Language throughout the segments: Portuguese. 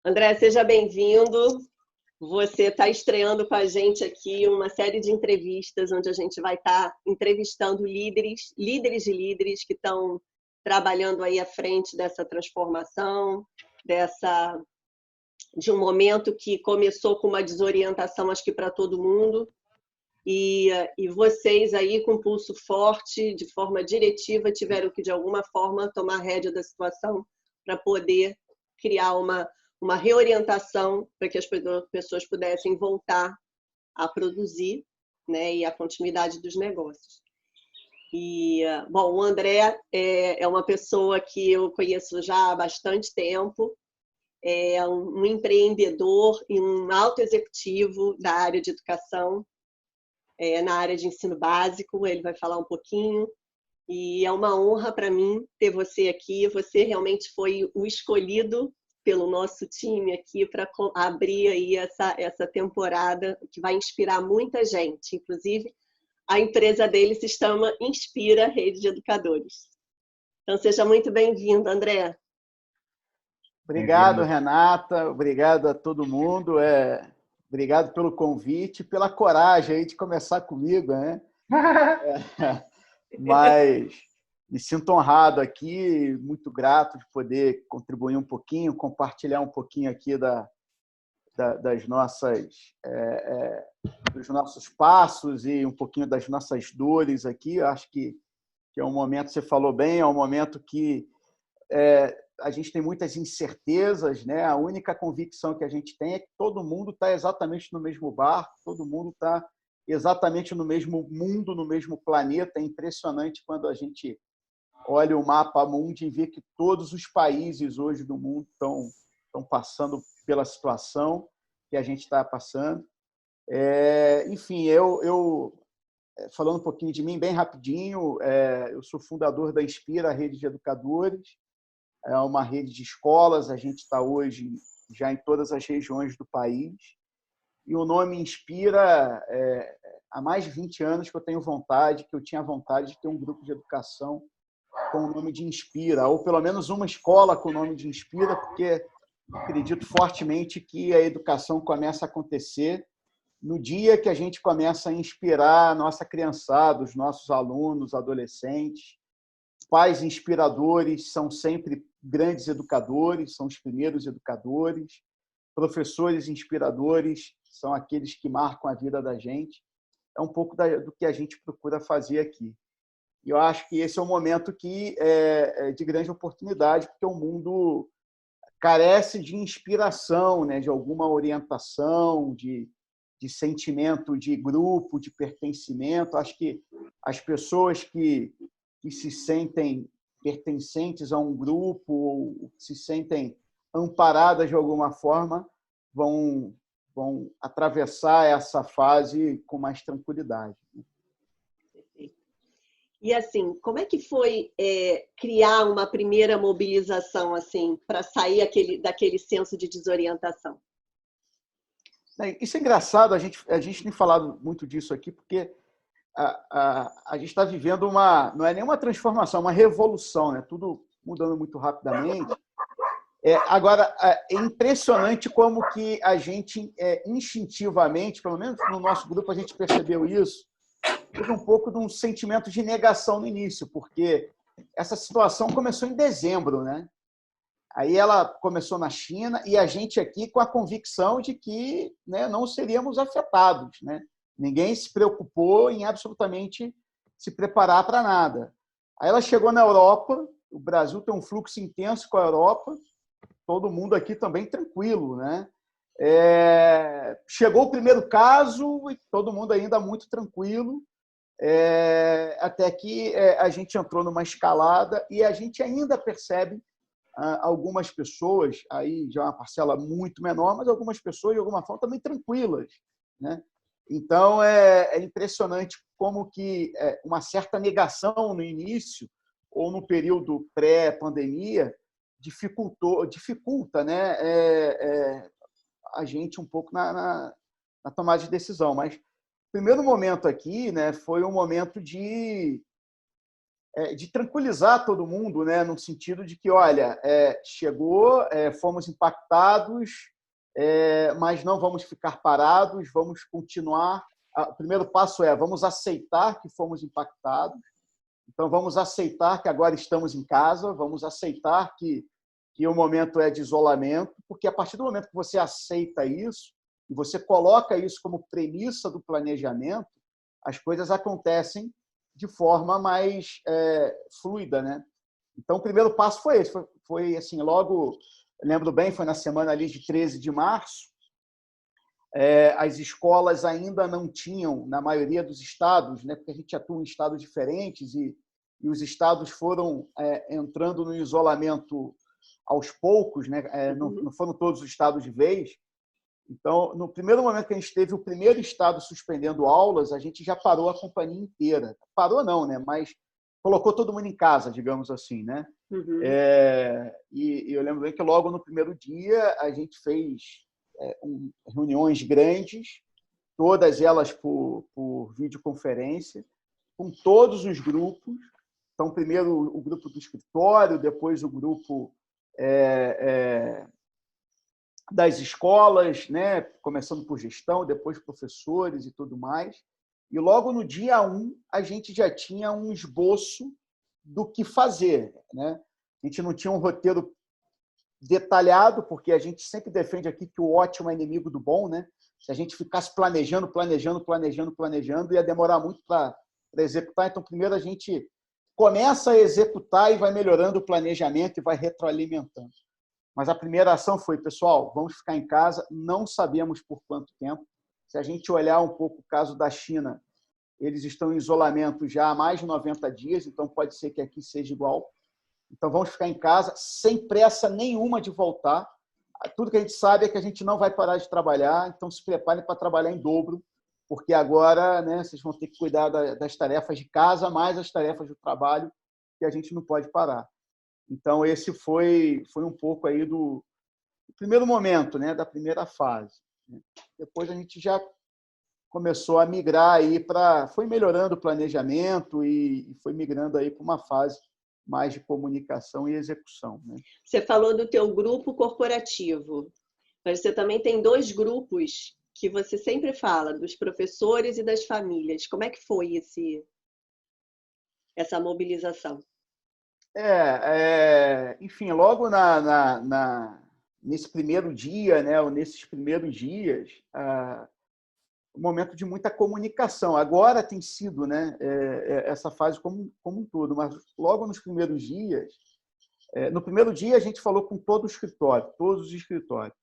André, seja bem-vindo. Você está estreando com a gente aqui uma série de entrevistas, onde a gente vai estar entrevistando líderes de líderes que estão trabalhando aí à frente dessa transformação, dessa de um momento que começou com uma desorientação, acho que para todo mundo, e vocês aí com pulso forte, de forma diretiva, tiveram que de alguma forma tomar rédea da situação para poder criar uma reorientação para que as pessoas pudessem voltar a produzir, né, e a continuidade dos negócios. Bom, o André é uma pessoa que eu conheço já há bastante tempo, é um empreendedor e um alto executivo da área de educação, na área de ensino básico. Ele vai falar um pouquinho. E é uma honra para mim ter você aqui. Você realmente foi o escolhido pelo nosso time aqui para abrir aí essa temporada que vai inspirar muita gente. Inclusive, a empresa dele se chama Inspira Rede de Educadores. Então, seja muito bem-vindo, André. Obrigado, Renata. Obrigado a todo mundo. Obrigado pelo convite, pela coragem aí de começar comigo, né? Mas me sinto honrado aqui, muito grato de poder contribuir um pouquinho, compartilhar um pouquinho aqui das dos nossos passos e um pouquinho das nossas dores aqui. Eu acho que é um momento, você falou bem, é um momento que a gente tem muitas incertezas, né? A única convicção que a gente tem é que todo mundo está exatamente no mesmo barco, todo mundo está exatamente no mesmo mundo, no mesmo planeta. É impressionante quando a gente olha o mapa mundi e vê que todos os países hoje do mundo estão passando pela situação que a gente está passando. Enfim, falando um pouquinho de mim, bem rapidinho, eu sou fundador da Inspira, a rede de educadores. É uma rede de escolas, a gente está hoje já em todas as regiões do país. E o nome Inspira, há mais de 20 anos que eu tinha vontade de ter um grupo de educação com o nome de Inspira, ou pelo menos uma escola com o nome de Inspira, porque acredito fortemente que a educação começa a acontecer no dia que a gente começa a inspirar a nossa criançada, os nossos alunos, adolescentes. Pais inspiradores são sempre grandes educadores, são os primeiros educadores. Professores inspiradores são aqueles que marcam a vida da gente. É um pouco do que a gente procura fazer aqui. E eu acho que esse é um momento que é de grande oportunidade, porque o mundo carece de inspiração, né? De alguma orientação, de sentimento de grupo, de pertencimento. Acho que as pessoas que se sentem pertencentes a um grupo ou se sentem amparadas de alguma forma vão atravessar essa fase com mais tranquilidade. E assim, como é que foi criar uma primeira mobilização assim para sair daquele senso de desorientação? Isso é engraçado, a gente tem falado muito disso aqui, porque a gente está vivendo não é nenhuma transformação, uma revolução, né? Tudo mudando muito rapidamente. Agora, é impressionante como que a gente, instintivamente, pelo menos no nosso grupo, a gente percebeu isso, teve um pouco de um sentimento de negação no início, porque essa situação começou em dezembro, né? Aí ela começou na China e a gente aqui com a convicção de que, né, não seríamos afetados, né? Ninguém se preocupou em absolutamente se preparar para nada. Aí ela chegou na Europa, o Brasil tem um fluxo intenso com a Europa, todo mundo aqui também tranquilo, né? Chegou o primeiro caso e todo mundo ainda muito tranquilo, até que a gente entrou numa escalada e a gente ainda percebe algumas pessoas, aí já é uma parcela muito menor, mas algumas pessoas, de alguma forma, também tranquilas, né? Então, é impressionante como que uma certa negação no início ou no período pré-pandemia dificulta, né, a gente um pouco na tomada de decisão. Mas o primeiro momento aqui, né, foi um momento de de tranquilizar todo mundo, né, no sentido de que, olha, chegou, fomos impactados, mas não vamos ficar parados, vamos continuar. O primeiro passo vamos aceitar que fomos impactados, então vamos aceitar que agora estamos em casa, vamos aceitar que o momento é de isolamento, porque a partir do momento que você aceita isso, e você coloca isso como premissa do planejamento, as coisas acontecem de forma mais fluida, né? Então, o primeiro passo foi esse. Foi assim, logo, lembro bem, foi na semana ali de 13 de março, as escolas ainda não tinham, na maioria dos estados, né, porque a gente atua em estados diferentes e os estados foram entrando no isolamento aos poucos, né? Não foram todos os estados de vez. Então, no primeiro momento que a gente teve o primeiro estado suspendendo aulas, a gente já parou a companhia inteira. Parou não, né? Mas colocou todo mundo em casa, digamos assim, né? E eu lembro bem que logo no primeiro dia a gente fez reuniões grandes, todas elas por videoconferência, com todos os grupos. Então, primeiro o grupo do escritório, depois o grupo das escolas, né? Começando por gestão, depois professores e tudo mais. E logo no dia 1, a gente já tinha um esboço do que fazer, né? A gente não tinha um roteiro detalhado, porque a gente sempre defende aqui que o ótimo é inimigo do bom, né? Se a gente ficasse planejando, ia demorar muito para executar. Então, primeiro a gente começa a executar e vai melhorando o planejamento e vai retroalimentando. Mas a primeira ação foi, pessoal, vamos ficar em casa, não sabemos por quanto tempo. Se a gente olhar um pouco o caso da China, eles estão em isolamento já há mais de 90 dias, então pode ser que aqui seja igual. Então vamos ficar em casa, sem pressa nenhuma de voltar. Tudo que a gente sabe é que a gente não vai parar de trabalhar, então se preparem para trabalhar em dobro, porque agora, né, vocês vão ter que cuidar das tarefas de casa, mais as tarefas do trabalho, que a gente não pode parar. Então, esse foi um pouco aí do primeiro momento, né, da primeira fase. Depois a gente já começou a migrar aí foi melhorando o planejamento e foi migrando aí para uma fase mais de comunicação e execução, né? Você falou do teu grupo corporativo, mas você também tem 2 grupos que você sempre fala, dos professores e das famílias. Como é que foi essa mobilização? Enfim, logo nesse primeiro dia, né, ou nesses primeiros dias, um momento de muita comunicação. Agora tem sido, né, essa fase como um todo, mas logo nos primeiros dias, no primeiro dia a gente falou com todo o escritório, todos os escritórios,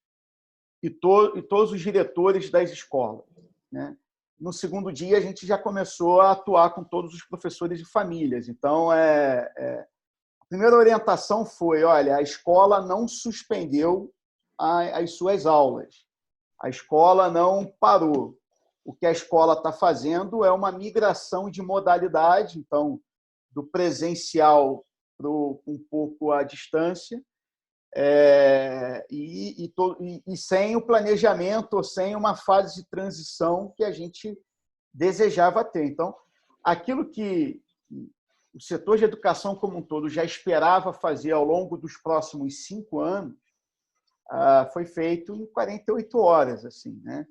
e todos os diretores das escolas, né? No segundo dia a gente já começou a atuar com todos os professores e famílias. Então, a primeira orientação foi, olha, a escola não suspendeu as suas aulas. A escola não parou. O que a escola está fazendo é uma migração de modalidade, então, do presencial para um pouco à distância, e sem o planejamento, ou sem uma fase de transição que a gente desejava ter. Então, aquilo que o setor de educação como um todo já esperava fazer ao longo dos próximos 5 anos, foi feito em 48 horas, assim, né?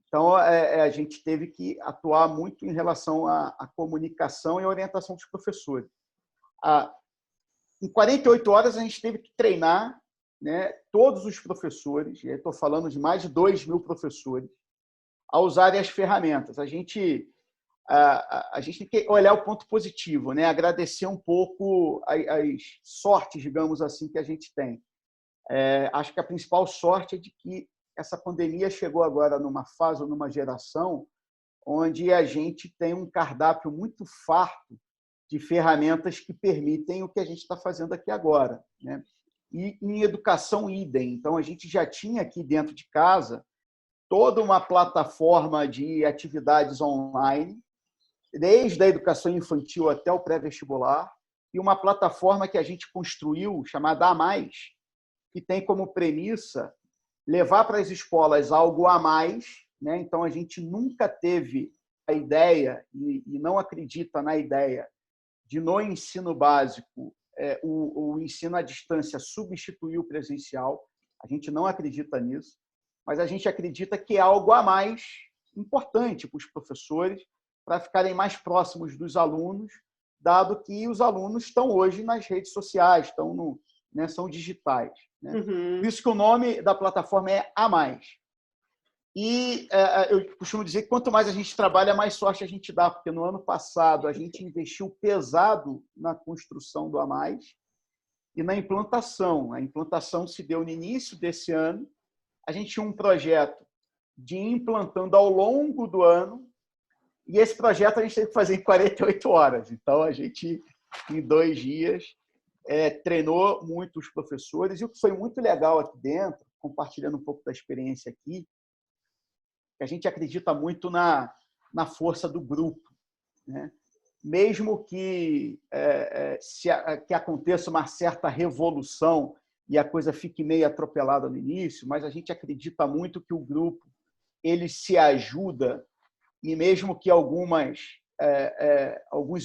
Então, a gente teve que atuar muito em relação à comunicação e à orientação dos professores. Em 48 horas, a gente teve que treinar, né, todos os professores, e aí estou falando de mais de 2.000 professores, a usarem as ferramentas. A gente tem que olhar o ponto positivo, né? Agradecer um pouco as sortes, digamos assim, que a gente tem. Acho que a principal sorte é de que essa pandemia chegou agora numa fase ou numa geração onde a gente tem um cardápio muito farto de ferramentas que permitem o que a gente está fazendo aqui agora, né? E em educação, idem. Então, a gente já tinha aqui dentro de casa toda uma plataforma de atividades online, desde a educação infantil até o pré-vestibular, e uma plataforma que a gente construiu, chamada A Mais, que tem como premissa levar para as escolas algo a mais, né? Então, a gente nunca teve ideia e não acredita na ideia de, no ensino básico, o ensino à distância substituir o presencial. A gente não acredita nisso, mas a gente acredita que é algo a mais importante para os professores, para ficarem mais próximos dos alunos, dado que os alunos estão hoje nas redes sociais, são digitais. Né? Por isso que o nome da plataforma é A Mais. E eu costumo dizer que quanto mais a gente trabalha, mais sorte a gente dá, porque no ano passado a gente investiu pesado na construção do A Mais e na implantação. A implantação se deu no início desse ano. A gente tinha um projeto de ir implantando ao longo do ano, e esse projeto a gente teve que fazer em 48 horas. Então, a gente, em 2 dias, treinou muito os professores. E o que foi muito legal aqui dentro, compartilhando um pouco da experiência aqui, que a gente acredita muito na força do grupo. Né? Mesmo que aconteça uma certa revolução e a coisa fique meio atropelada no início, mas a gente acredita muito que o grupo ele se ajuda, e mesmo que alguns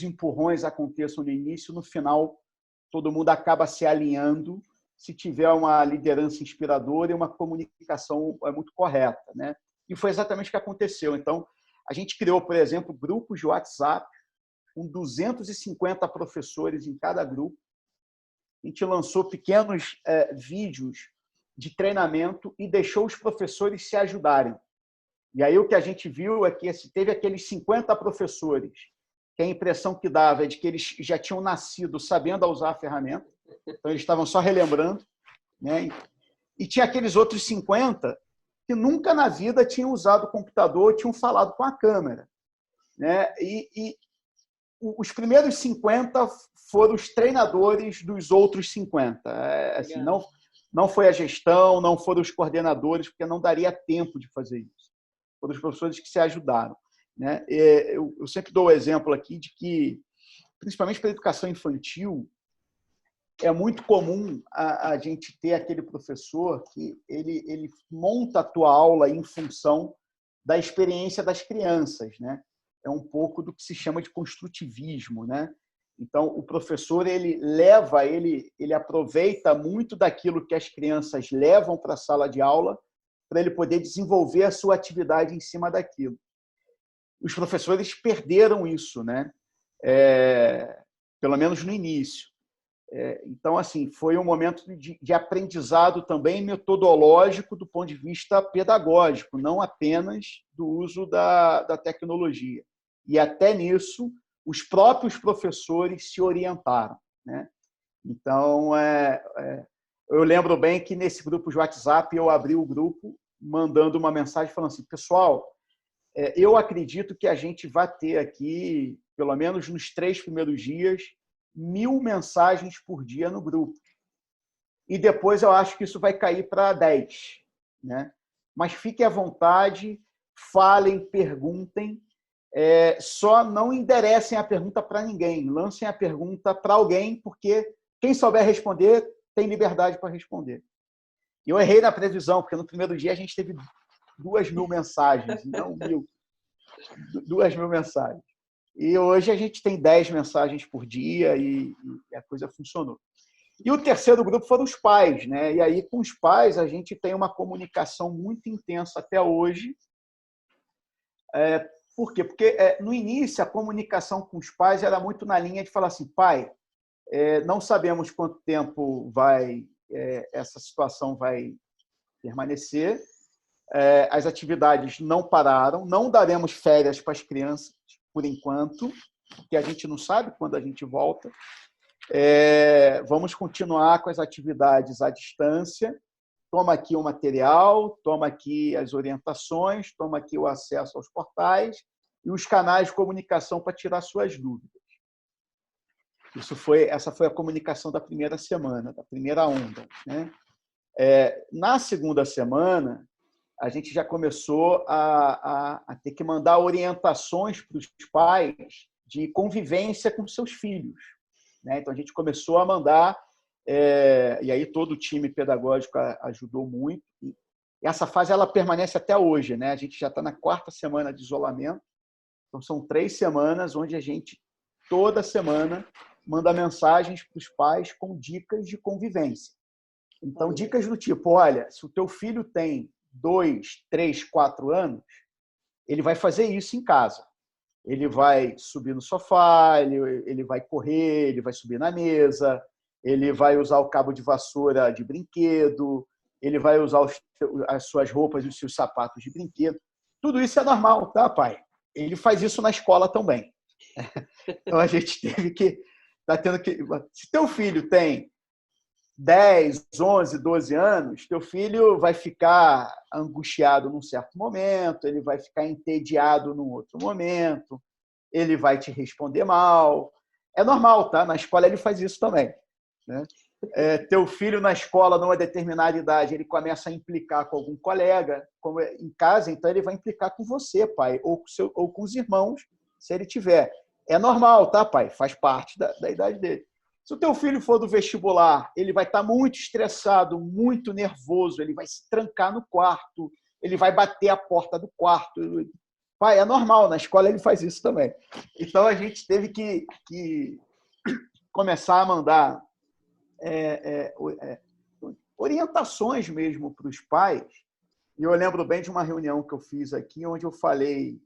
empurrões aconteçam no início, no final todo mundo acaba se alinhando se tiver uma liderança inspiradora e uma comunicação muito correta. Né? E foi exatamente o que aconteceu. Então, a gente criou, por exemplo, grupos de WhatsApp com 250 professores em cada grupo. A gente lançou pequenos vídeos de treinamento e deixou os professores se ajudarem. E aí o que a gente viu é que teve aqueles 50 professores, que a impressão que dava é de que eles já tinham nascido sabendo usar a ferramenta, então eles estavam só relembrando. Né? E tinha aqueles outros 50 que nunca na vida tinham usado o computador, tinham falado com a câmera. Né? E os primeiros 50 foram os treinadores dos outros 50. Assim, não foi a gestão, não foram os coordenadores, porque não daria tempo de fazer isso. Foram os professores que se ajudaram. Né? Eu sempre dou o exemplo aqui de que, principalmente para a educação infantil, é muito comum a gente ter aquele professor que ele monta a tua aula em função da experiência das crianças. Né? É um pouco do que se chama de construtivismo. Né? Então, o professor ele aproveita muito daquilo que as crianças levam para a sala de aula para ele poder desenvolver a sua atividade em cima daquilo. Os professores perderam isso, né? Pelo menos no início. Então, assim, foi um momento de aprendizado também metodológico do ponto de vista pedagógico, não apenas do uso da tecnologia. E até nisso, os próprios professores se orientaram. Né? Então, eu lembro bem que nesse grupo de WhatsApp eu abri o grupo mandando uma mensagem falando assim: pessoal, eu acredito que a gente vai ter aqui, pelo menos nos 3 primeiros dias, 1000 mensagens por dia no grupo. E depois eu acho que isso vai cair para 10. Né? Mas fiquem à vontade, falem, perguntem. Só não enderecem a pergunta para ninguém. Lancem a pergunta para alguém, porque quem souber responder tem liberdade para responder. Eu errei na previsão, porque no primeiro dia a gente teve 2.000 mensagens, não 1000. 2.000 mensagens. E hoje a gente tem 10 mensagens por dia e a coisa funcionou. E o terceiro grupo foram os pais. Né? E aí, com os pais, a gente tem uma comunicação muito intensa até hoje. Por quê? Porque no início a comunicação com os pais era muito na linha de falar assim: pai, não sabemos quanto tempo essa situação vai permanecer, as atividades não pararam, não daremos férias para as crianças por enquanto, porque a gente não sabe quando a gente volta. Vamos continuar com as atividades à distância. Toma aqui o material, toma aqui as orientações, toma aqui o acesso aos portais e os canais de comunicação para tirar suas dúvidas. Essa foi a comunicação da primeira semana, da primeira onda. Né? Na segunda semana, a gente já começou a ter que mandar orientações para os pais de convivência com seus filhos. Né? Então, a gente começou a mandar, e aí todo o time pedagógico ajudou muito. E essa fase ela permanece até hoje. Né? A gente já está na 4ª semana de isolamento. Então, são 3 semanas onde a gente, toda semana, manda mensagens para os pais com dicas de convivência. Então, dicas do tipo, olha, se o teu filho tem 2, 3, 4 anos, ele vai fazer isso em casa. Ele vai subir no sofá, ele vai correr, ele vai subir na mesa, ele vai usar o cabo de vassoura de brinquedo, ele vai usar as suas roupas e os seus sapatos de brinquedo. Tudo isso é normal, tá, pai? Ele faz isso na escola também. Então, a gente teve que... Se teu filho tem 10, 11, 12 anos, teu filho vai ficar angustiado num certo momento, ele vai ficar entediado num outro momento, ele vai te responder mal. É normal, tá? Na escola ele faz isso também, né? Teu filho na escola, numa determinada idade, ele começa a implicar com algum colega, como em casa, então ele vai implicar com você, pai, ou com os irmãos, se ele tiver. É normal, tá, pai? Faz parte da idade dele. Se o teu filho for do vestibular, ele vai estar muito estressado, muito nervoso, ele vai se trancar no quarto, ele vai bater a porta do quarto. Pai, é normal, na escola ele faz isso também. Então, a gente teve que começar a mandar orientações mesmo para os pais. E eu lembro bem de uma reunião que eu fiz aqui, onde eu falei,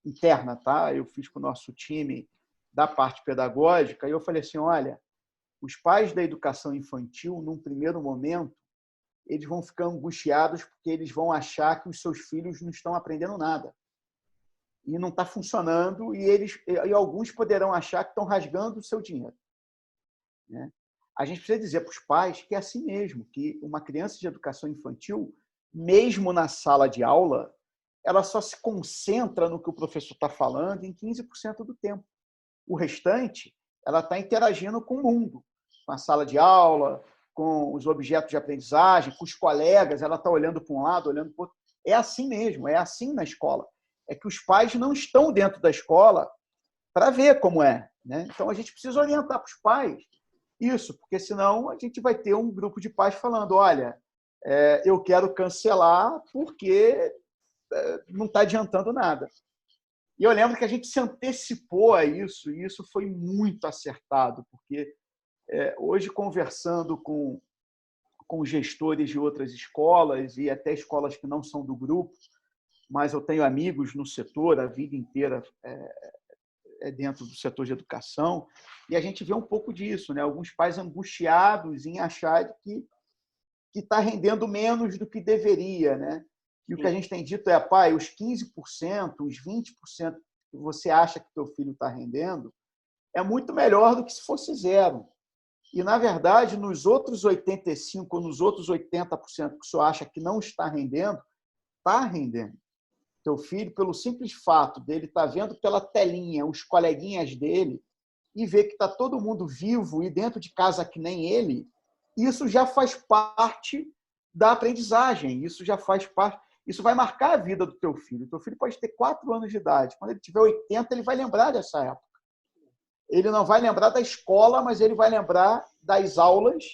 interna, tá? Eu fiz com o nosso time da parte pedagógica, e eu falei assim, olha, os pais da educação infantil, num primeiro momento, eles vão ficar angustiados porque eles vão achar que os seus filhos não estão aprendendo nada. E não está funcionando, e alguns poderão achar que estão rasgando o seu dinheiro, né? A gente precisa dizer para os pais que é assim mesmo, que uma criança de educação infantil, mesmo na sala de aula, ela só se concentra no que o professor está falando em 15% do tempo. O restante, ela está interagindo com o mundo, com a sala de aula, com os objetos de aprendizagem, com os colegas, ela está olhando para um lado, olhando para o outro. É assim mesmo, é assim na escola. É que os pais não estão dentro da escola para ver como é, né? Então, a gente precisa orientar para os pais isso, porque senão a gente vai ter um grupo de pais falando, olha, eu quero cancelar porque não está adiantando nada. E eu lembro que a gente se antecipou a isso, e isso foi muito acertado, porque hoje, conversando com gestores de outras escolas e até escolas que não são do grupo, mas eu tenho amigos no setor, a vida inteira dentro do setor de educação, e a gente vê um pouco disso, né? Alguns pais angustiados em achar que está rendendo menos do que deveria, né? E o que a gente tem dito pai, os 15%, os 20% que você acha que teu filho está rendendo, é muito melhor do que se fosse zero. E, na verdade, nos outros 85% ou nos outros 80% que você acha que não está rendendo, está rendendo. Teu filho, pelo simples fato dele estar vendo pela telinha os coleguinhas dele e ver que está todo mundo vivo e dentro de casa que nem ele, isso já faz parte da aprendizagem, isso já faz parte... Isso vai marcar a vida do teu filho. O teu filho pode ter 4 anos de idade. Quando ele tiver 80, ele vai lembrar dessa época. Ele não vai lembrar da escola, mas ele vai lembrar das aulas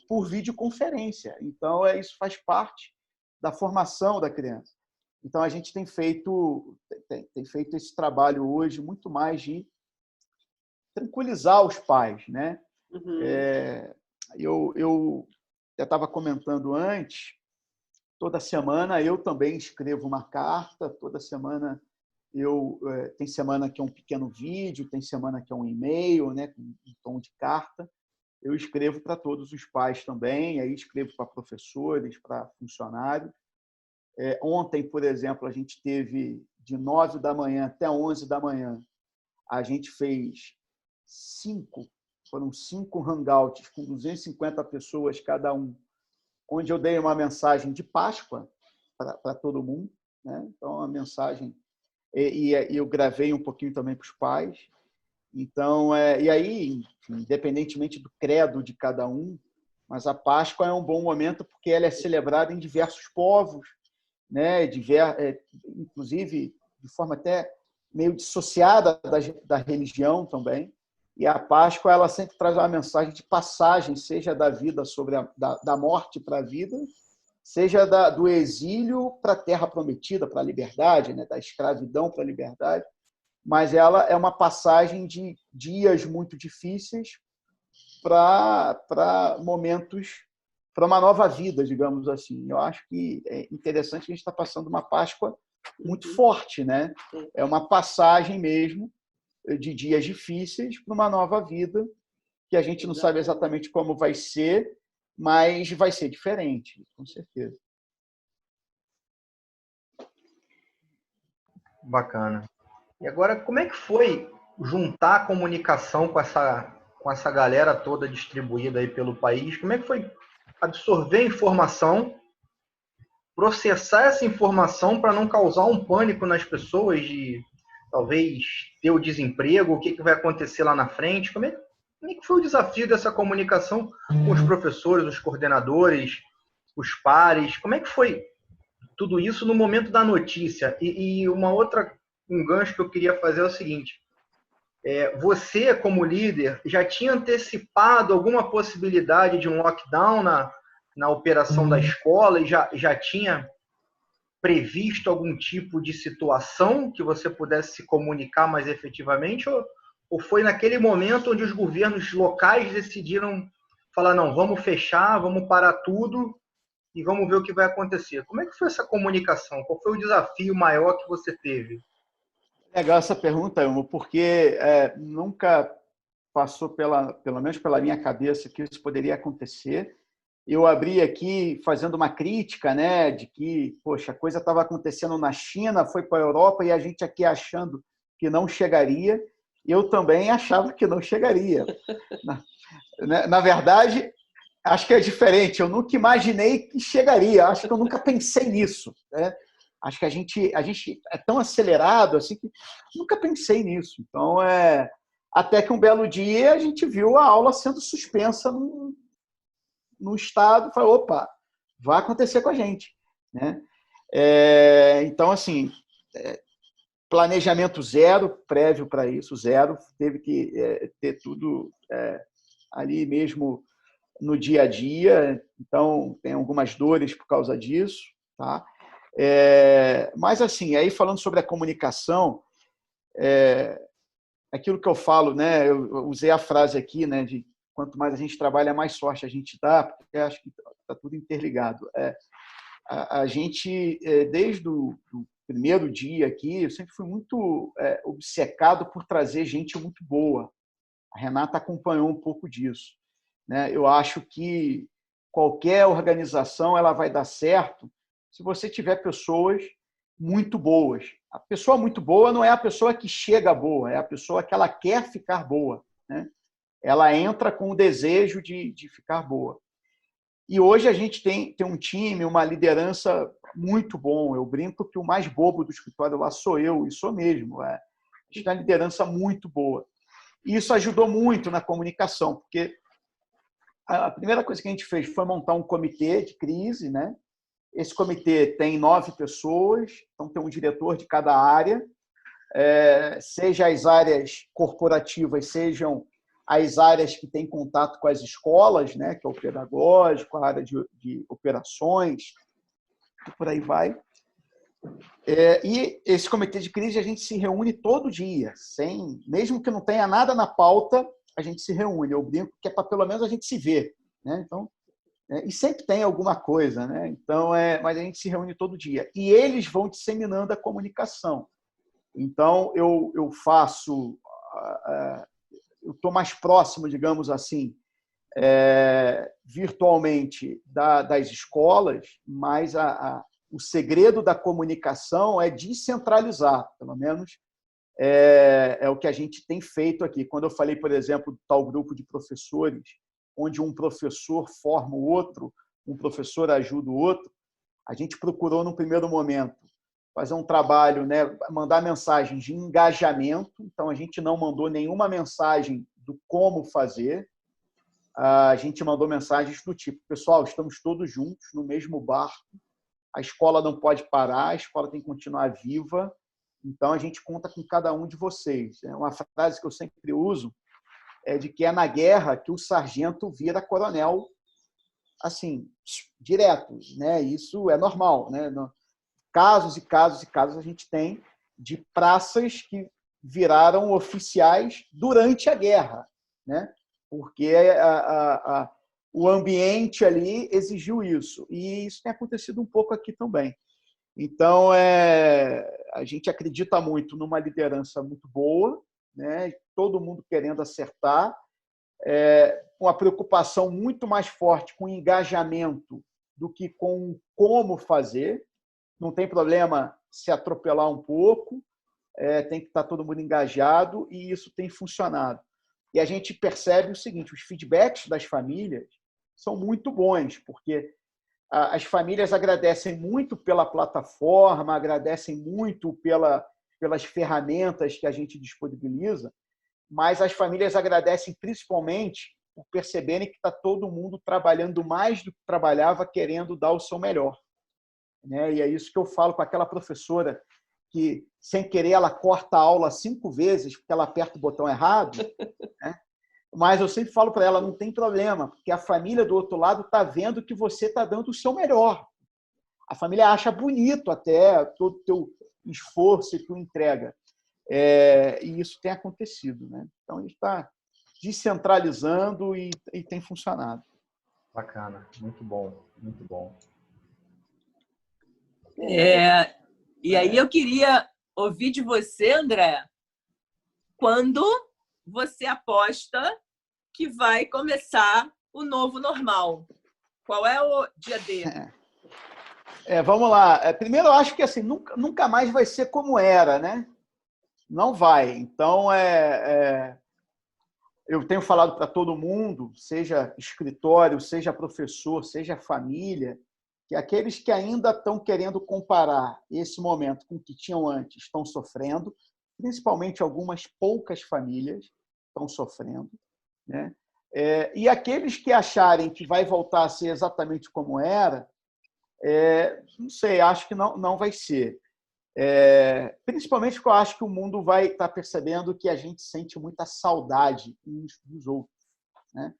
por videoconferência. Então, isso faz parte da formação da criança. Então, a gente tem feito esse trabalho hoje muito mais de tranquilizar os pais, né? Uhum. Eu estava comentando antes, toda semana eu também escrevo uma carta, toda semana tem semana que é um pequeno vídeo, tem semana que é um e-mail, né, com um tom de carta. Eu escrevo para todos os pais também, aí escrevo para professores, para funcionários. Ontem, por exemplo, a gente teve de 9 da manhã até 11 da manhã, a gente fez 5 hangouts com 250 pessoas cada um, onde eu dei uma mensagem de Páscoa para todo mundo, né? Então, uma mensagem... E eu gravei um pouquinho também para os pais. Então, e aí, independentemente do credo de cada um, mas a Páscoa é um bom momento porque ela é celebrada em diversos povos, né? Inclusive de forma até meio dissociada da religião também. E a Páscoa, ela sempre traz uma mensagem de passagem, seja da vida da morte para a vida, seja do exílio para a terra prometida, para a liberdade, né? Da escravidão para a liberdade. mas ela é uma passagem de dias muito difíceis para momentos, para uma nova vida, digamos assim. Eu acho que é interessante que a gente está passando uma Páscoa muito forte, né? É uma passagem mesmo de dias difíceis para uma nova vida, que a gente não sabe exatamente como vai ser, mas vai ser diferente, com certeza. Bacana. E agora, como é que foi juntar a comunicação com essa galera toda distribuída aí pelo país? Como é que foi absorver a informação, processar essa informação para não causar um pânico nas pessoas de talvez ter o desemprego, o que vai acontecer lá na frente? Como é que foi o desafio dessa comunicação com os professores, os coordenadores, os pares? Como é que foi tudo isso no momento da notícia? E um gancho que eu queria fazer é o seguinte: você, como líder, já tinha antecipado alguma possibilidade de um lockdown na operação da escola e já tinha previsto algum tipo de situação que você pudesse se comunicar mais efetivamente? Ou foi naquele momento onde os governos locais decidiram falar, não, vamos fechar, vamos parar tudo e vamos ver o que vai acontecer? Como é que foi essa comunicação? Qual foi o desafio maior que você teve? Legal essa pergunta, Ilmo, porque nunca passou pelo menos pela minha cabeça que isso poderia acontecer. Eu abri aqui fazendo uma crítica, né, de que, poxa, a coisa estava acontecendo na China, foi para a Europa e a gente aqui achando que não chegaria. Eu também achava que não chegaria. Na verdade, acho que é diferente. Eu nunca imaginei que chegaria. Acho que eu nunca pensei nisso, né? Acho que a gente é tão acelerado assim que nunca pensei nisso. Então, até que um belo dia a gente viu a aula sendo suspensa no estado, falou, opa, vai acontecer com a gente, né? Então, assim, planejamento zero, prévio para isso, zero, teve que ter tudo ali mesmo no dia a dia, então tem algumas dores por causa disso, tá? Mas, assim, aí falando sobre a comunicação, aquilo que eu falo, né? Eu usei a frase aqui, né? De quanto mais a gente trabalha, mais sorte a gente dá, porque acho que está tudo interligado. A gente, desde o primeiro dia aqui, eu sempre fui muito obcecado por trazer gente muito boa. A Renata acompanhou um pouco disso, né? Eu acho que qualquer organização ela vai dar certo se você tiver pessoas muito boas. A pessoa muito boa não é a pessoa que chega boa, é a pessoa que ela quer ficar boa, né? Ela entra com o desejo de ficar boa. E hoje a gente tem um time, uma liderança muito bom. Eu brinco que o mais bobo do escritório lá sou eu, e sou mesmo. A gente tem uma liderança muito boa. E isso ajudou muito na comunicação, porque a primeira coisa que a gente fez foi montar um comitê de crise, né? Esse comitê tem 9 pessoas, então tem um diretor de cada área, seja as áreas corporativas, sejam as áreas que têm contato com as escolas, né, que é o pedagógico, a área de operações, e por aí vai. E esse comitê de crise a gente se reúne todo dia, mesmo que não tenha nada na pauta, a gente se reúne. Eu brinco que é para pelo menos a gente se ver, né? Então, e sempre tem alguma coisa, né? Então, mas a gente se reúne todo dia. E eles vão disseminando a comunicação. Então, eu faço, eu estou mais próximo, digamos assim, virtualmente das escolas, mas o segredo da comunicação é descentralizar, pelo menos é o que a gente tem feito aqui. Quando eu falei, por exemplo, do tal grupo de professores, onde um professor forma o outro, um professor ajuda o outro, a gente procurou, no primeiro momento, fazer um trabalho, né, mandar mensagens de engajamento. Então, a gente não mandou nenhuma mensagem do como fazer. A gente mandou mensagens do tipo, pessoal, estamos todos juntos no mesmo barco, a escola não pode parar, a escola tem que continuar viva, então a gente conta com cada um de vocês. Uma frase que eu sempre uso é de que é na guerra que o sargento vira coronel, assim, direto, né? Isso é normal, né? Casos e casos e casos a gente tem de praças que viraram oficiais durante a guerra, né? Porque o ambiente ali exigiu isso. E isso tem acontecido um pouco aqui também. Então, a gente acredita muito numa liderança muito boa, né? Todo mundo querendo acertar, com a preocupação muito mais forte com o engajamento do que com como fazer. Não tem problema se atropelar um pouco, tem que estar todo mundo engajado, e isso tem funcionado. E a gente percebe o seguinte: os feedbacks das famílias são muito bons, porque as famílias agradecem muito pela plataforma, agradecem muito pelas ferramentas que a gente disponibiliza, mas as famílias agradecem principalmente por perceberem que está todo mundo trabalhando mais do que trabalhava, querendo dar o seu melhor, né? E é isso que eu falo com aquela professora que, sem querer, ela corta a aula 5 vezes porque ela aperta o botão errado, né? Mas eu sempre falo para ela, não tem problema, porque a família do outro lado está vendo que você está dando o seu melhor. A família acha bonito até todo o teu esforço e tua entrega. E isso tem acontecido, né? Então, a gente está descentralizando e tem funcionado. Bacana, muito bom, muito bom. E aí eu queria ouvir de você, André, quando você aposta que vai começar o novo normal? Qual é o dia D? Vamos lá. Primeiro, eu acho que assim, nunca mais vai ser como era, né? Não vai. Então, eu tenho falado para todo mundo, seja escritório, seja professor, seja família, que aqueles que ainda estão querendo comparar esse momento com o que tinham antes estão sofrendo, principalmente algumas poucas famílias estão sofrendo, né? E aqueles que acharem que vai voltar a ser exatamente como era, não sei, acho que não vai ser. Principalmente porque eu acho que o mundo vai estar percebendo que a gente sente muita saudade uns dos outros, né?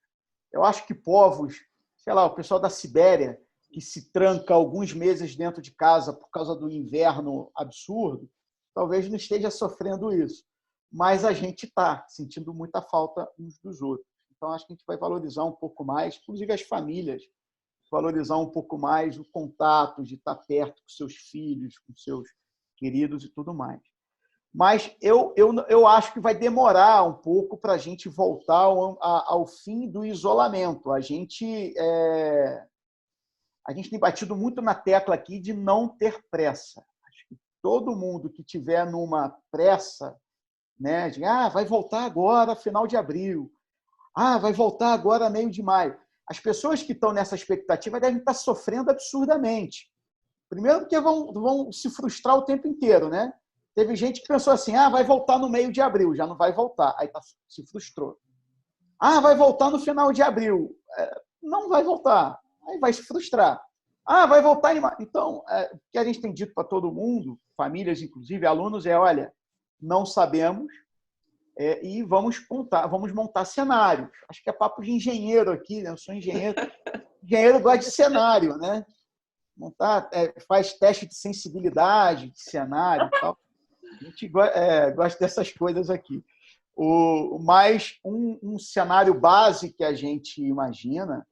Eu acho que povos, sei lá, o pessoal da Sibéria, que se tranca alguns meses dentro de casa por causa do inverno absurdo, talvez não esteja sofrendo isso. Mas a gente está sentindo muita falta uns dos outros. Então, acho que a gente vai valorizar um pouco mais, inclusive as famílias, valorizar um pouco mais o contato de estar perto com seus filhos, com seus queridos e tudo mais. Mas eu acho que vai demorar um pouco para a gente voltar ao fim do isolamento. A gente tem batido muito na tecla aqui de não ter pressa. Acho que todo mundo que tiver numa pressa, né, de vai voltar agora, final de abril, vai voltar agora, meio de maio. As pessoas que estão nessa expectativa devem estar sofrendo absurdamente. Primeiro porque vão se frustrar o tempo inteiro, né? Teve gente que pensou assim, vai voltar no meio de abril, já não vai voltar. Aí se frustrou. Vai voltar no final de abril. Não vai voltar. Aí vai se frustrar. Vai voltar em maio. Então, o que a gente tem dito para todo mundo, famílias inclusive, alunos, olha, não sabemos, e vamos montar cenários. Acho que é papo de engenheiro aqui, né? Eu sou engenheiro. Engenheiro gosta de cenário, né? Faz teste de sensibilidade, de cenário e tal. A gente gosta dessas coisas aqui. Mas um cenário base que a gente imagina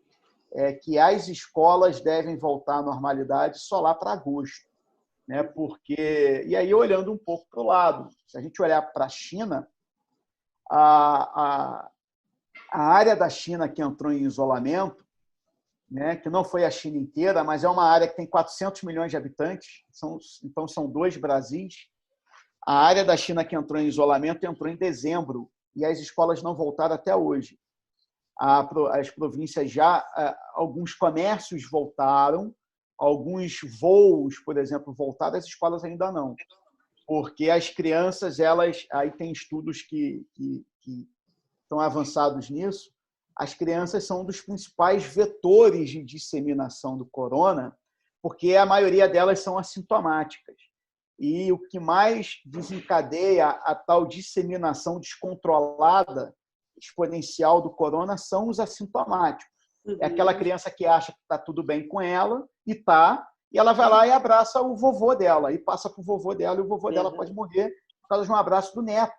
é que as escolas devem voltar à normalidade só lá para agosto, né? Porque, e aí, olhando um pouco para o lado, se a gente olhar para a China, a área da China que entrou em isolamento, né, que não foi a China inteira, mas é uma área que tem 400 milhões de habitantes, então são 2 Brasis. A área da China que entrou em isolamento entrou em dezembro e as escolas não voltaram até hoje. As províncias alguns comércios voltaram, alguns voos, por exemplo, voltaram, as escolas ainda não. Porque as crianças, aí tem estudos que estão avançados nisso, as crianças são um dos principais vetores de disseminação do corona, porque a maioria delas são assintomáticas. E o que mais desencadeia a tal disseminação descontrolada, exponencial do corona, são os assintomáticos. É aquela criança que acha que está tudo bem com ela, e ela vai lá e abraça o vovô dela, e passa para o vovô dela, e o vovô dela pode morrer por causa de um abraço do neto.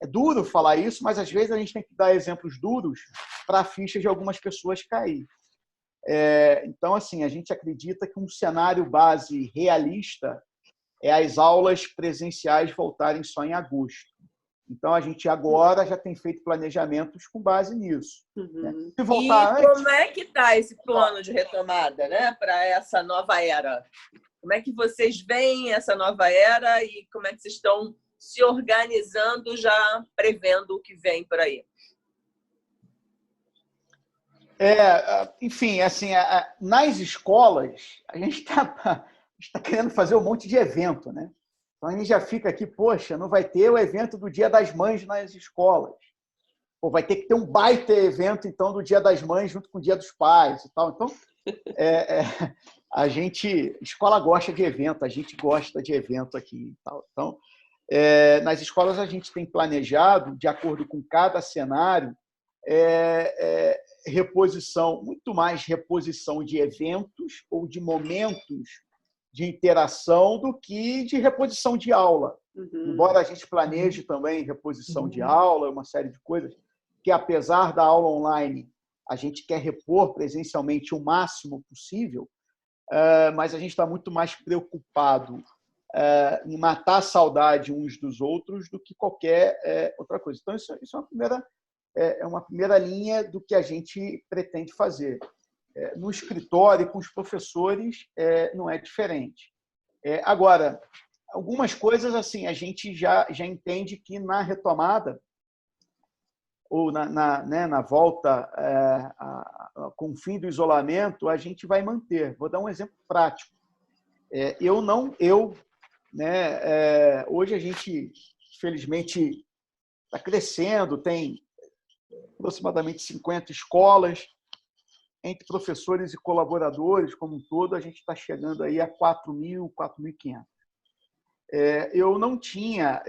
É duro falar isso, mas às vezes a gente tem que dar exemplos duros para a ficha de algumas pessoas cair. Então, assim, a gente acredita que um cenário base realista é as aulas presenciais voltarem só em agosto. Então, a gente agora já tem feito planejamentos com base nisso. Né? Se voltar antes... como é que está esse plano de retomada, né, para essa nova era? Como é que vocês veem essa nova era e como é que vocês estão se organizando, já prevendo o que vem por aí? Enfim, assim, nas escolas, a gente está querendo fazer um monte de evento, né? Então, a gente já fica aqui, poxa, não vai ter o evento do Dia das Mães nas escolas. Ou vai ter que ter um baita evento, então, do Dia das Mães junto com o Dia dos Pais e tal. Então, a escola gosta de evento, a gente gosta de evento aqui e tal. Então, nas escolas, a gente tem planejado, de acordo com cada cenário, reposição, muito mais reposição de eventos ou de momentos de interação do que de reposição de aula. Embora a gente planeje também reposição de aula, uma série de coisas, que apesar da aula online, a gente quer repor presencialmente o máximo possível, mas a gente está muito mais preocupado em matar a saudade uns dos outros do que qualquer outra coisa. Então, isso é uma primeira linha do que a gente pretende fazer. No escritório, com os professores, não é diferente. Agora, algumas coisas assim a gente já entende que na retomada, ou na volta com o fim do isolamento, a gente vai manter. Vou dar um exemplo prático. Hoje a gente, felizmente, está crescendo, tem aproximadamente 50 escolas, entre professores e colaboradores, como um todo, a gente está chegando aí a 4.000, 4.500. Eu não tinha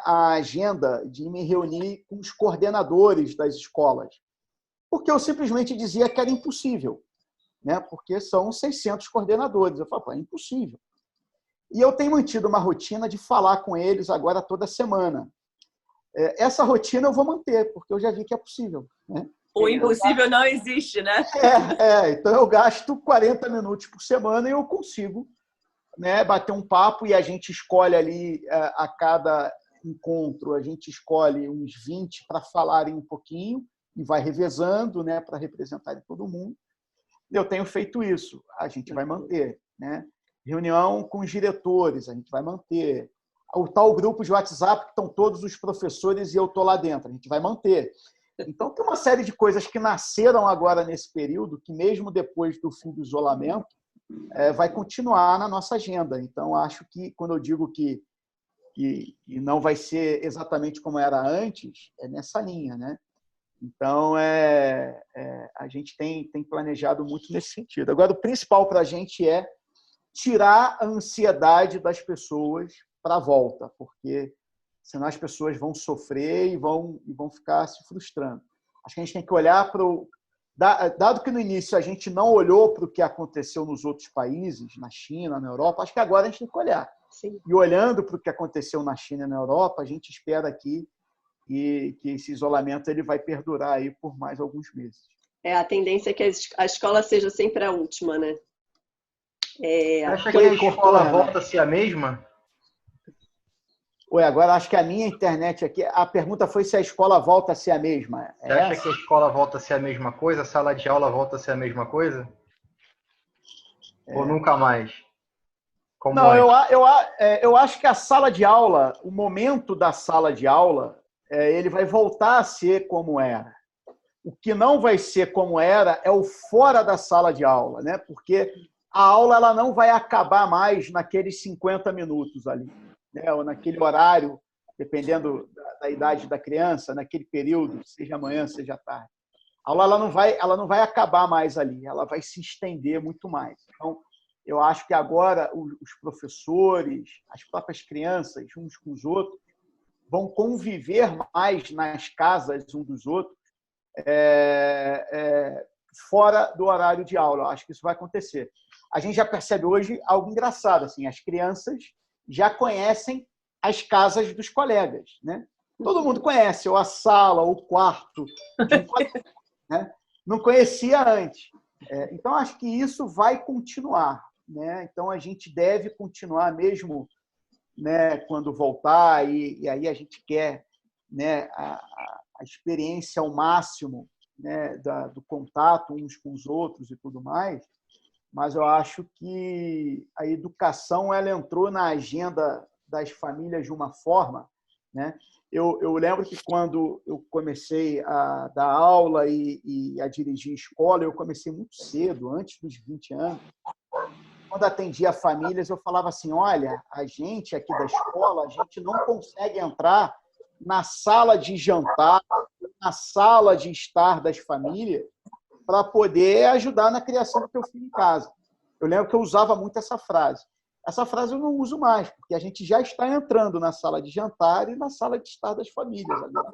a agenda de me reunir com os coordenadores das escolas, porque eu simplesmente dizia que era impossível, né? Porque são 600 coordenadores. Eu falei, é impossível. E eu tenho mantido uma rotina de falar com eles agora toda semana. Essa rotina eu vou manter, porque eu já vi que é possível, né? O impossível não existe, né? Então eu gasto 40 minutos por semana e eu consigo, né, bater um papo, e a gente escolhe ali, a cada encontro, a gente escolhe uns 20 para falarem um pouquinho e vai revezando, né, para representarem todo mundo. Eu tenho feito isso, a gente vai manter, né? Reunião com os diretores, a gente vai manter. O tal grupo de WhatsApp que estão todos os professores e eu estou lá dentro, a gente vai manter. Então, tem uma série de coisas que nasceram agora nesse período, que mesmo depois do fim do isolamento, vai continuar na nossa agenda. Então, acho que, quando eu digo que não vai ser exatamente como era antes, é nessa linha, né? Então, a gente tem planejado muito nesse sentido. Agora, o principal para a gente é tirar a ansiedade das pessoas para a volta, porque senão as pessoas vão sofrer e vão ficar se frustrando. Acho que a gente tem que olhar para o... Dado que no início a gente não olhou para o que aconteceu nos outros países, na China, na Europa, acho que agora a gente tem que olhar. Sim. E olhando para o que aconteceu na China e na Europa, a gente espera aqui que esse isolamento ele vai perdurar aí por mais alguns meses. A tendência é que a escola seja sempre a última, né? Acha que a escola volta a ser a mesma? Agora acho que a minha internet aqui... A pergunta foi se a escola volta a ser a mesma. Você acha que a escola volta a ser a mesma coisa? A sala de aula volta a ser a mesma coisa? Ou nunca mais? Não, eu acho que a sala de aula, o momento da sala de aula, ele vai voltar a ser como era. O que não vai ser como era é o fora da sala de aula, né? Porque a aula ela não vai acabar mais naqueles 50 minutos ali, né? Ou naquele horário, dependendo da idade da criança, naquele período, seja manhã, seja tarde. A aula ela não vai acabar mais ali, ela vai se estender muito mais. Então, eu acho que agora os professores, as próprias crianças, uns com os outros, vão conviver mais nas casas uns dos outros, fora do horário de aula. Eu acho que isso vai acontecer. A gente já percebe hoje algo engraçado. Assim, as crianças já conhecem as casas dos colegas, né? Todo mundo conhece, ou a sala, ou o quarto de um colega, né? Não conhecia antes. Então, acho que isso vai continuar, né? Então, a gente deve continuar mesmo, né, quando voltar, e aí a gente quer, né, a experiência ao máximo, né, do contato uns com os outros e tudo mais, mas eu acho que a educação ela entrou na agenda das famílias de uma forma, né? Eu lembro que quando eu comecei a dar aula e a dirigir escola, eu comecei muito cedo, antes dos 20 anos. Quando atendia famílias, eu falava assim, olha, a gente aqui da escola, a gente não consegue entrar na sala de jantar, na sala de estar das famílias, para poder ajudar na criação do teu filho em casa. Eu lembro que eu usava muito essa frase. Essa frase eu não uso mais, porque a gente já está entrando na sala de jantar e na sala de estar das famílias agora.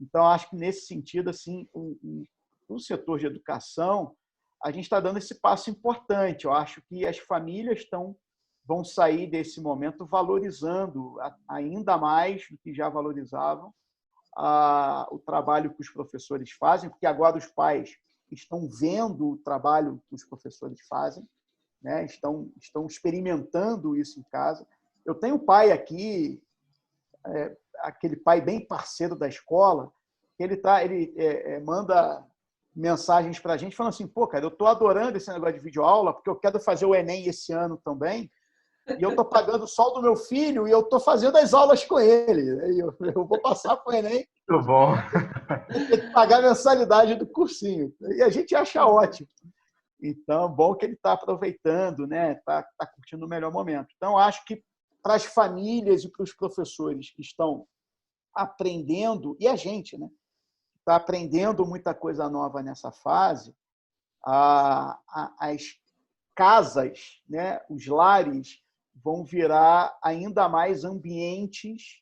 Então, acho que, nesse sentido, assim, no setor de educação, a gente está dando esse passo importante. Eu acho que as famílias vão sair desse momento valorizando ainda mais do que já valorizavam o trabalho que os professores fazem, porque agora os pais estão vendo o trabalho que os professores fazem, né? Estão experimentando isso em casa. Eu tenho um pai aqui, aquele pai bem parceiro da escola, ele manda mensagens para a gente falando assim, pô, cara, eu estou adorando esse negócio de videoaula porque eu quero fazer o Enem esse ano também, e eu estou pagando só o do meu filho e eu estou fazendo as aulas com ele. Eu vou passar para o Enem. Muito bom. Tem que pagar a mensalidade do cursinho. E a gente acha ótimo. Então, bom que ele está aproveitando, né? Tá curtindo o melhor momento. Então, acho que para as famílias e para os professores que estão aprendendo, e a gente, né? Está aprendendo muita coisa nova nessa fase, as casas, né? Os lares vão virar ainda mais ambientes,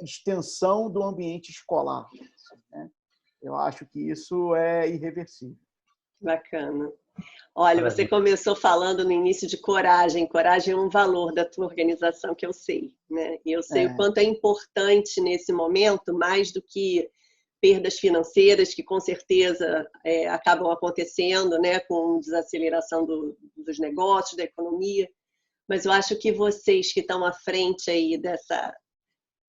extensão do ambiente escolar, né? Eu acho que isso é irreversível. Bacana. Olha, você começou falando no início de coragem. Coragem é um valor da tua organização que eu sei, né? E eu sei o quanto é importante nesse momento, mais do que perdas financeiras, que com certeza acabam acontecendo, né, com desaceleração dos negócios, da economia. Mas eu acho que vocês que estão à frente aí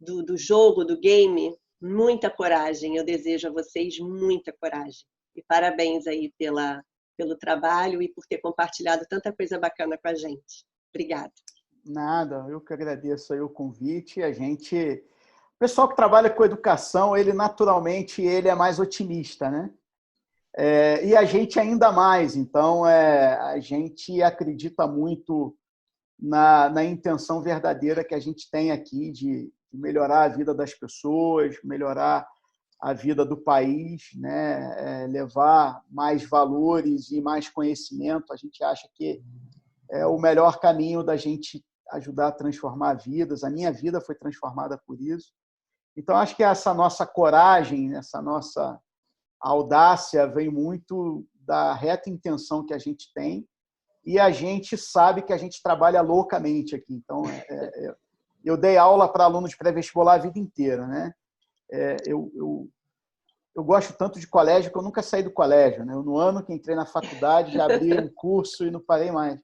do jogo, do game, muita coragem. Eu desejo a vocês muita coragem. E parabéns aí pelo trabalho e por ter compartilhado tanta coisa bacana com a gente. Obrigada. Nada, eu que agradeço aí o convite. O pessoal que trabalha com educação, ele naturalmente é mais otimista, né? E a gente ainda mais. Então, a gente acredita muito na intenção verdadeira que a gente tem aqui de melhorar a vida das pessoas, melhorar a vida do país, né? Levar mais valores e mais conhecimento. A gente acha que é o melhor caminho da gente ajudar a transformar vidas. A minha vida foi transformada por isso. Então, acho que essa nossa coragem, essa nossa audácia vem muito da reta intenção que a gente tem, e a gente sabe que a gente trabalha loucamente aqui. Então, eu dei aula para alunos de pré-vestibular a vida inteira, né? Eu gosto tanto de colégio que eu nunca saí do colégio, né? No ano que entrei na faculdade, já abri um curso e não parei mais.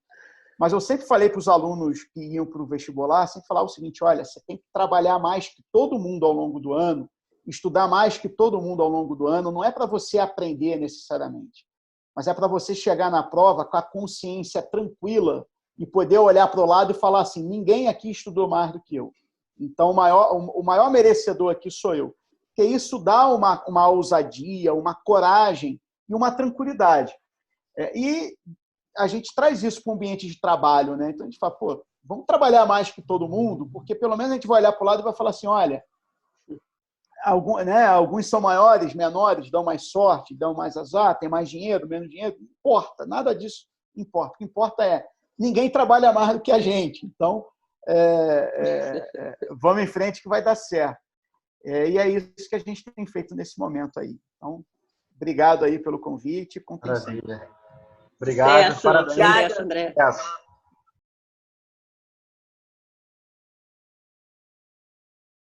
Mas eu sempre falei para os alunos que iam para o vestibular, sempre falava o seguinte, olha, você tem que trabalhar mais que todo mundo ao longo do ano, estudar mais que todo mundo ao longo do ano, não é para você aprender necessariamente, mas é para você chegar na prova com a consciência tranquila e poder olhar para o lado e falar assim, ninguém aqui estudou mais do que eu. Então, o maior merecedor aqui sou eu. Porque isso dá uma ousadia, uma coragem e uma tranquilidade. E a gente traz isso para o ambiente de trabalho, né? Então, a gente fala, pô, vamos trabalhar mais que todo mundo, porque pelo menos a gente vai olhar para o lado e vai falar assim, olha, alguns são maiores, menores, dão mais sorte, dão mais azar, tem mais dinheiro, menos dinheiro, não importa, nada disso importa. O que importa é ninguém trabalha mais do que a gente. Então, vamos em frente que vai dar certo. E é isso que a gente tem feito nesse momento aí. Então, obrigado aí pelo convite. Maravilha. Obrigado. Parabéns. Obrigada, André.